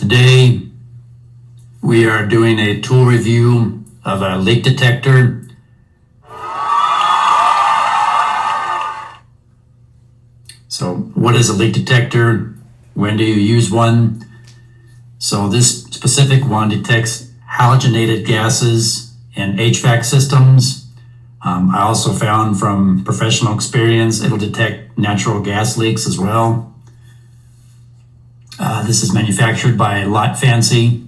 Today we are doing a tool review of a leak detector. So what is a leak detector? When do you use one? So this specific one detects halogenated gases in HVAC systems. I also found from professional experience, it'll detect natural gas leaks as well. This is manufactured by Lot Fancy,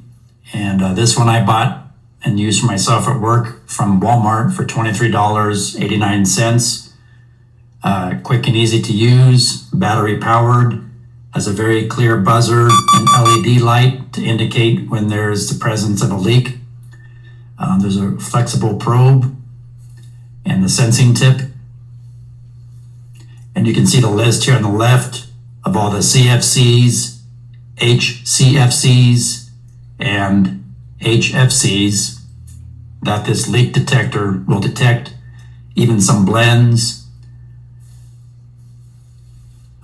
and this one I bought and used for myself at work from Walmart for $23.89. Quick and easy to use, battery powered, has a very clear buzzer and LED light to indicate when there's the presence of a leak. There's a flexible probe and the sensing tip. And you can see the list here on the left of all the CFCs, HCFCs, and HFCs that this leak detector will detect, even some blends,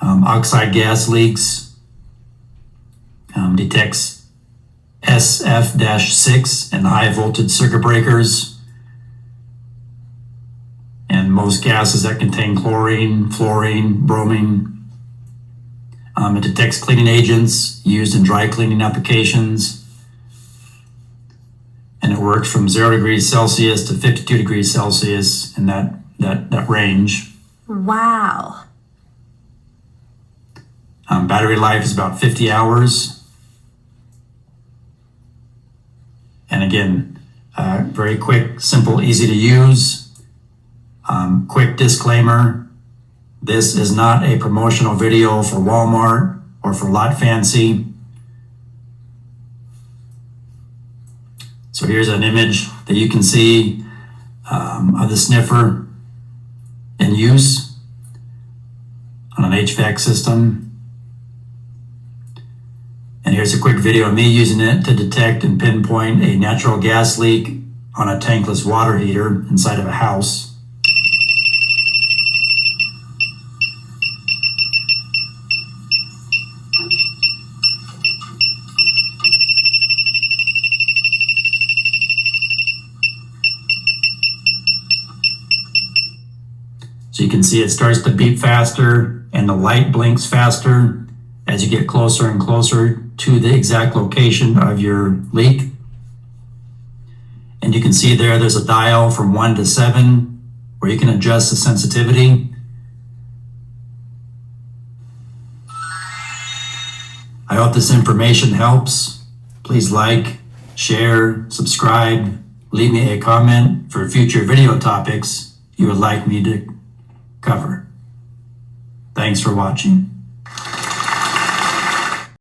oxide gas leaks, detects SF-6 and high voltage circuit breakers, and most gases that contain chlorine, fluorine, bromine. It detects cleaning agents used in dry cleaning applications, and it works from 0 degrees Celsius to 52 degrees Celsius in that range. Wow. Battery life is about 50 hours. And again, very quick, simple, easy to use. Quick disclaimer, this is not a promotional video for Walmart or for Lot Fancy. So here's an image that you can see of the sniffer in use on an HVAC system. And here's a quick video of me using it to detect and pinpoint a natural gas leak on a tankless water heater inside of a house. So you can see it starts to beep faster and the light blinks faster as you get closer and closer to the exact location of your leak. And you can see there's a dial from 1 to 7 where you can adjust the sensitivity. I hope this information helps. Please like, share, subscribe, leave me a comment for future video topics you would like me to cover. Thanks for watching.